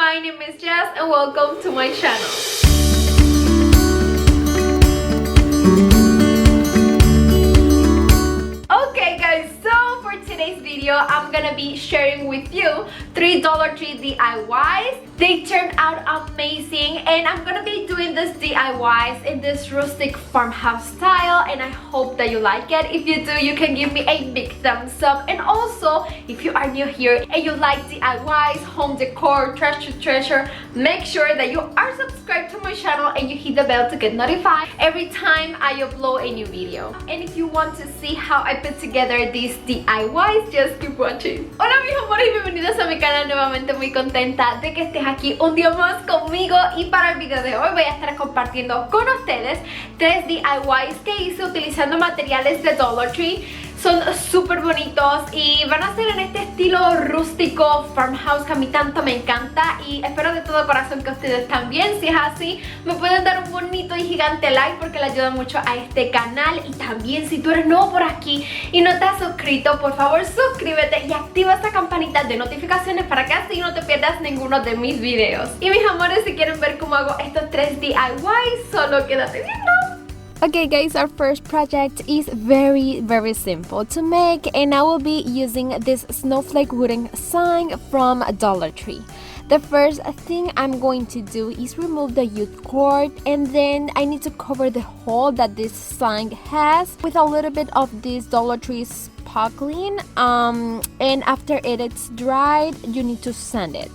my name is Jess and welcome to my channel. Okay guys, so for today's video, I'm gonna be sharing with you 3 Dollar Tree DIYs. They turned out amazing and I'm gonna be doing this DIYs in this rustic farmhouse style and I hope that you like it. If you do, you can give me a big thumbs up. And also, if you are new here and you like DIYs, home decor, trash to treasure, make sure that you are subscribed to my channel and you hit the bell to get notified every time I upload a new video. And if you want to see how I put together these DIYs, just keep watching. Hola mis amores y bienvenidos a mi canal nuevamente. Muy contenta de que estés aquí un día más conmigo y para el video de hoy voy a estar compartiendo con ustedes 3 DIYs que hice utilizando materiales de Dollar Tree. Son súper bonitos y van a ser en este estilo rústico, farmhouse, que a mí tanto me encanta y espero de todo corazón que ustedes también. Si es así, me pueden dar un bonito y gigante like porque le ayuda mucho a este canal. Y también si tú eres nuevo por aquí y no te has suscrito, por favor suscríbete y activa esa campanita de notificaciones para que así no te pierdas ninguno de mis videos. Y mis amores, si quieren ver cómo hago estos 3 DIYs, solo quédate viendo. Okay guys, our first project is very simple to make and I will be using this snowflake wooden sign from Dollar Tree. The first thing I'm going to do is remove the youth cord and then I need to cover the hole that this sign has with a little bit of this Dollar Tree sparkling and after it's dried you need to sand it.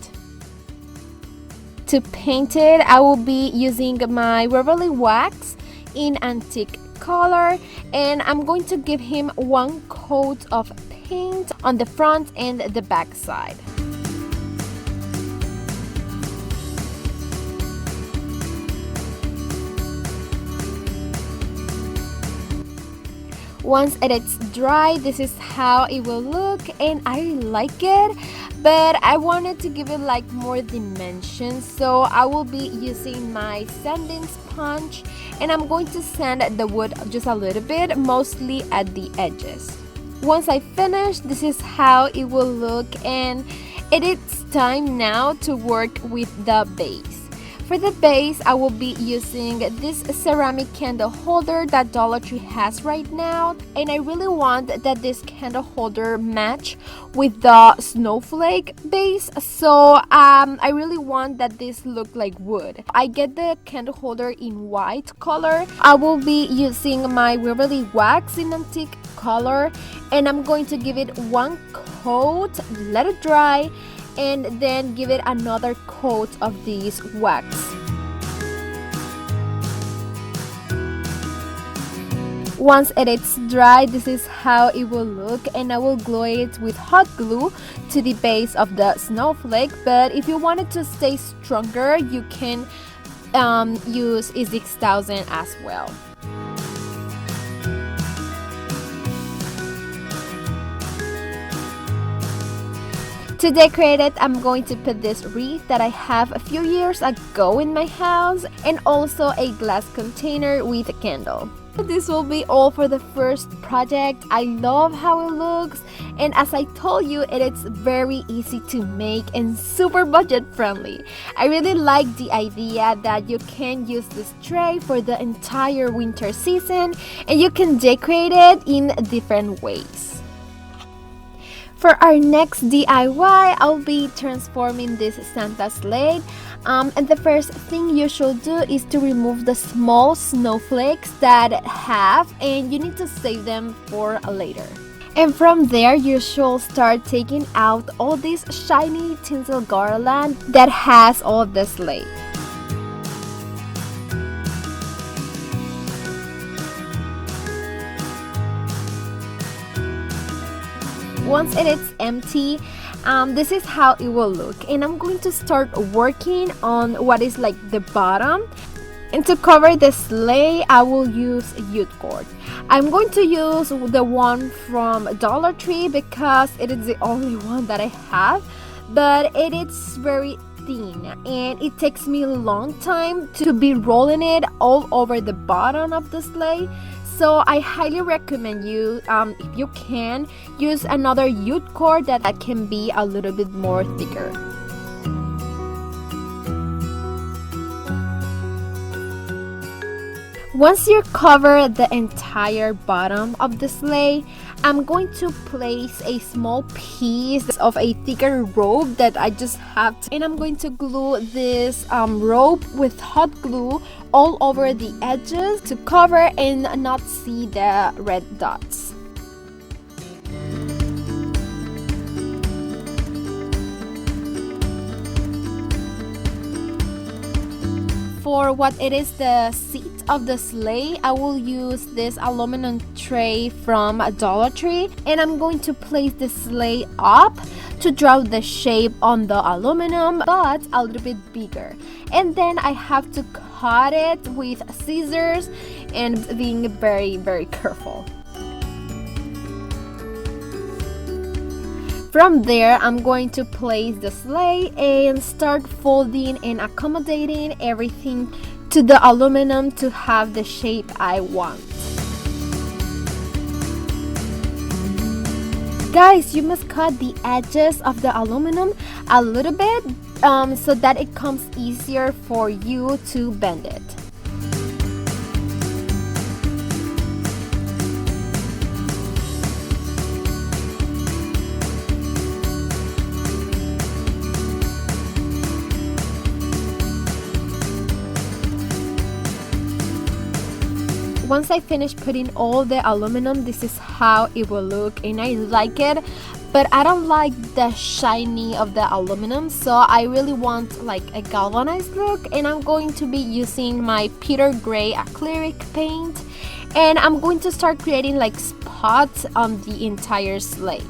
To paint it, I will be using my Waverly wax in antique color and I'm going to give him 1 coat of paint on the front and the back side. Once it's dry, this is how it will look and I like it, but I wanted to give it like more dimension, so I will be using my sanding sponge and I'm going to sand the wood just a little bit, mostly at the edges. Once I finish, this is how it will look and it is time now to work with the base. For the base, I will be using this ceramic candle holder that Dollar Tree has right now and I really want that this candle holder match with the snowflake base, so I really want that this look like wood. I get the candle holder in white color. I will be using my Waverly wax in antique color and I'm going to give it 1 coat, let it dry, and then give it another coat of this wax. Once it is dry, this is how it will look and I will glue it with hot glue to the base of the snowflake, but if you want it to stay stronger, you can use E6000 as well. To decorate it, I'm going to put this wreath that I have a few years ago in my house and also a glass container with a candle. This will be all for the first project. I love how it looks and as I told you, it is very easy to make and super budget friendly. I really like the idea that you can use this tray for the entire winter season and you can decorate it in different ways. For our next DIY, I'll be transforming this Santa sleigh. And the first thing you should do is to remove the small snowflakes that it have and you need to save them for later. And from there, you should start taking out all this shiny tinsel garland that has all the sleigh. Once it is empty, this is how it will look and I'm going to start working on what is like the bottom. And to cover the sleigh, I will use youth cord. I'm going to use the one from Dollar Tree because it is the only one that I have, but it is very thin and it takes me a long time to be rolling it all over the bottom of the sleigh. So I highly recommend you, if you can, use another youth cord that can be a little bit more thicker. Once you cover the entire bottom of the sleigh, I'm going to place a small piece of a thicker rope that I just have, and I'm going to glue this rope with hot glue all over the edges to cover and not see the red dots. For what it is the seat of the sleigh, I will use this aluminum tray from Dollar Tree, and I'm going to place the sleigh up to draw the shape on the aluminum, but a little bit bigger. And then I have to cut it with scissors and being very careful. From there, I'm going to place the sleigh and start folding and accommodating everything to the aluminum to have the shape I want. Guys, you must cut the edges of the aluminum a little bit so that it comes easier for you to bend it. Once I finish putting all the aluminum, this is how it will look, and I like it, but I don't like the shiny of the aluminum, so I really want like a galvanized look, and I'm going to be using my Peter Gray acrylic paint, and I'm going to start creating like spots on the entire sleigh.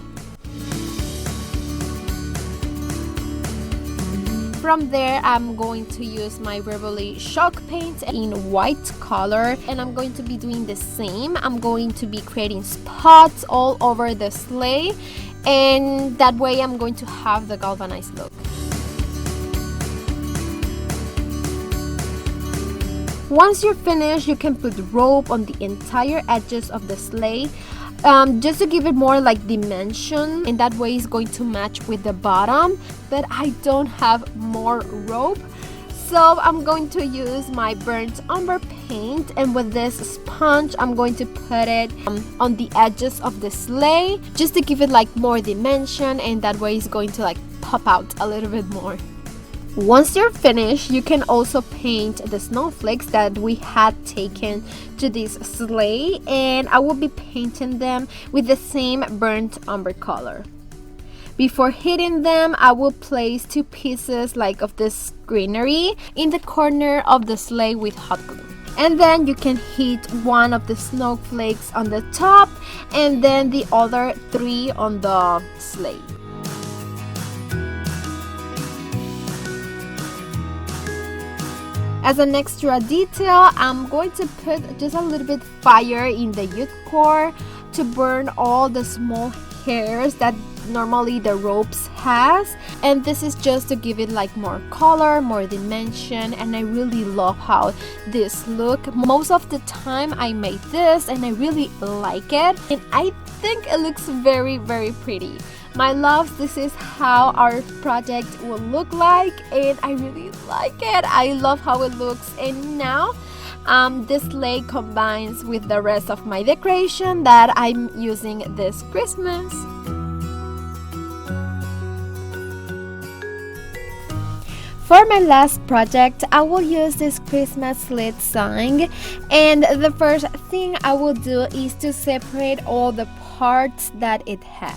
From there, I'm going to use my Beverly Chalk paint in white color, and I'm going to be doing the same. I'm going to be creating spots all over the sleigh, and that way I'm going to have the galvanized look. Once you're finished, you can put rope on the entire edges of the sleigh. Just to give it more like dimension, and that way it's going to match with the bottom, but I don't have more rope, so I'm going to use my burnt umber paint, and with this sponge I'm going to put it on the edges of the sleigh just to give it like more dimension, and that way it's going to like pop out a little bit more. Once you're finished, you can also paint the snowflakes that we had taken to this sleigh, and I will be painting them with the same burnt umber color. Before hitting them, I will place 2 pieces like of this greenery in the corner of the sleigh with hot glue. And then you can hit one of the snowflakes on the top, and then the other 3 on the sleigh. As an extra detail, I'm going to put just a little bit fire in the youth core to burn all the small hairs that normally the ropes has, and this is just to give it like more color, more dimension, and I really love how this look. Most of the time I made this and I really like it, and I think it looks very pretty. My loves, this is how our project will look like, and I really like it. I love how it looks, and now this sleigh combines with the rest of my decoration that I'm using this Christmas. For my last project, I will use this Christmas sled sign, and the first thing I will do is to separate all the parts that it has.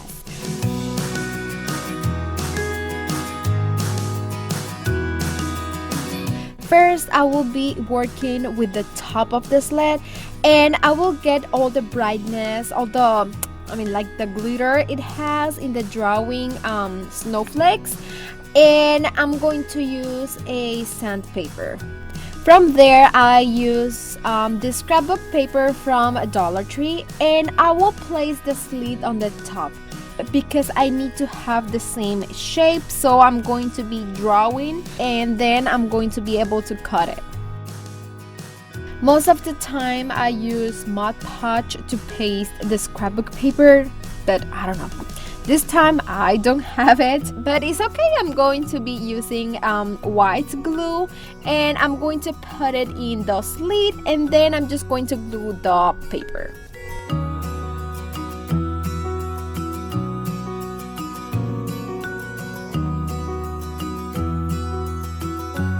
First, I will be working with the top of the sled, and I will get all the brightness, all the like the glitter it has in the drawing snowflakes, and I'm going to use a sandpaper. From there, I use this scrapbook paper from Dollar Tree, and I will place the slit on the top because I need to have the same shape, so I'm going to be drawing and then I'm going to be able to cut it. Most of the time I use Mod Podge to paste the scrapbook paper, but I don't know, This time I don't have it, but it's okay. I'm going to be using white glue, and I'm going to put it in the slit, and then I'm just going to glue the paper.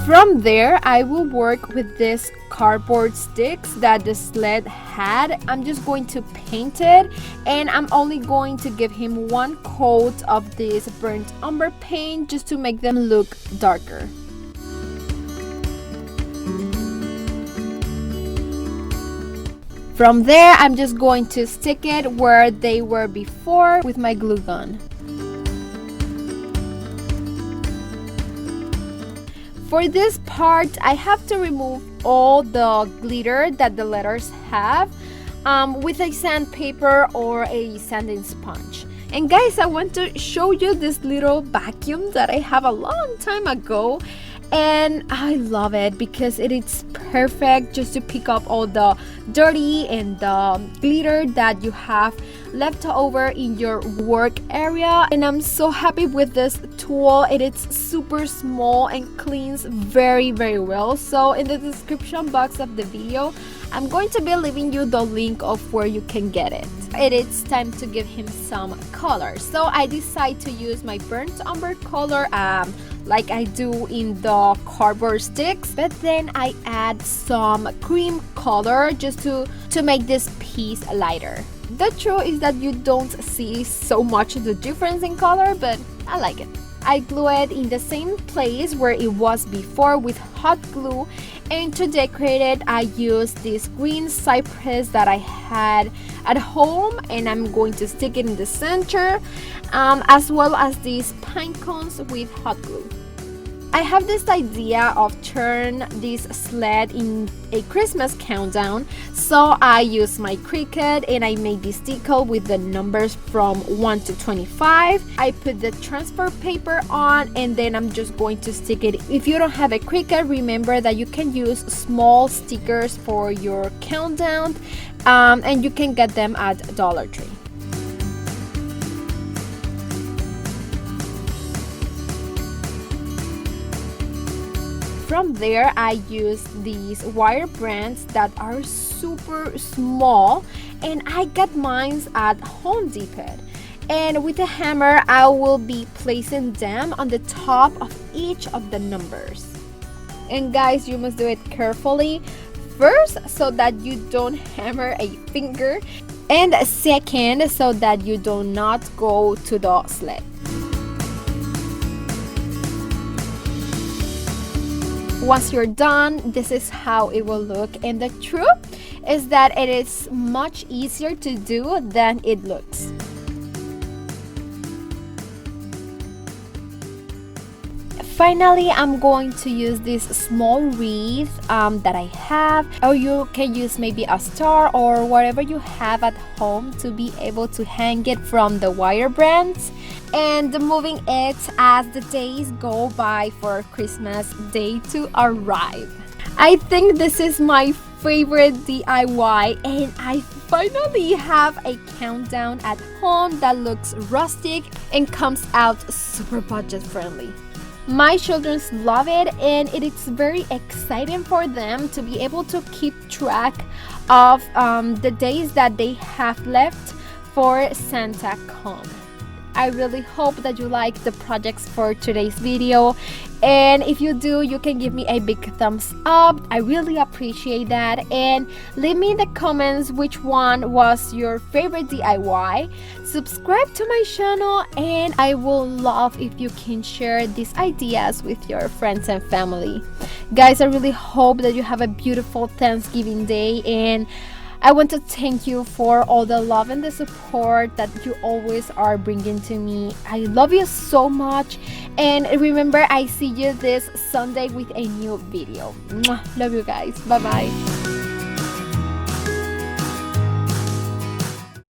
From there, I will work with this cardboard sticks that the sled had. I'm just going to paint it, and I'm only going to give him one coat of this burnt umber paint just to make them look darker. From there, I'm just going to stick it where they were before with my glue gun. For this part, I have to remove all the glitter that the letters have with a sandpaper or a sanding sponge. And guys, I want to show you this little vacuum that I have a long time ago. And I love it because it is perfect just to pick up all the dirty and the glitter that you have left over in your work area. And I'm so happy with this tool. It is super small and cleans very well. So in the description box of the video, I'm going to be leaving you the link of where you can get it. It is time to give him some color. So I decide to use my burnt umber color like I do in the cardboard sticks, but then I add some cream color just to make this piece lighter. The truth is that you don't see so much the difference in color, but I like it. I glue it in the same place where it was before with hot glue, and to decorate it I use this green cypress that I had at home, and I'm going to stick it in the center, as well as these pine cones with hot glue. I have this idea of turn this sled in a Christmas countdown, so I use my Cricut and I made this decal with the numbers from 1 to 25. I put the transfer paper on, and then I'm just going to stick it. If you don't have a Cricut, remember that you can use small stickers for your countdown, and you can get them at Dollar Tree. From there, I use these wire brands that are super small, and I got mine at Home Depot. And with a hammer, I will be placing them on the top of each of the numbers. And guys, you must do it carefully. First, so that you don't hammer a finger, and second, so that you do not go to the sled. Once you're done, this is how it will look, and the truth is that it is much easier to do than it looks. Finally, I'm going to use this small wreath that I have, or you can use maybe a star or whatever you have at home to be able to hang it from the wire brands, and moving it as the days go by for Christmas Day to arrive. I think this is my favorite DIY, and I finally have a countdown at home that looks rustic and comes out super budget friendly. My children love it, and it is very exciting for them to be able to keep track of the days that they have left for Santa come. I really hope that you like the projects for today's video, and if you do, you can give me a big thumbs up. I really appreciate that, and leave me in the comments which one was your favorite DIY. Subscribe to my channel, and I will love if you can share these ideas with your friends and family. Guys, I really hope that you have a beautiful Thanksgiving Day, and I want to thank you for all the love and the support that you always are bringing to me. I love you so much, and remember, I see you this Sunday with a new video. Mwah! Love you guys. Bye bye.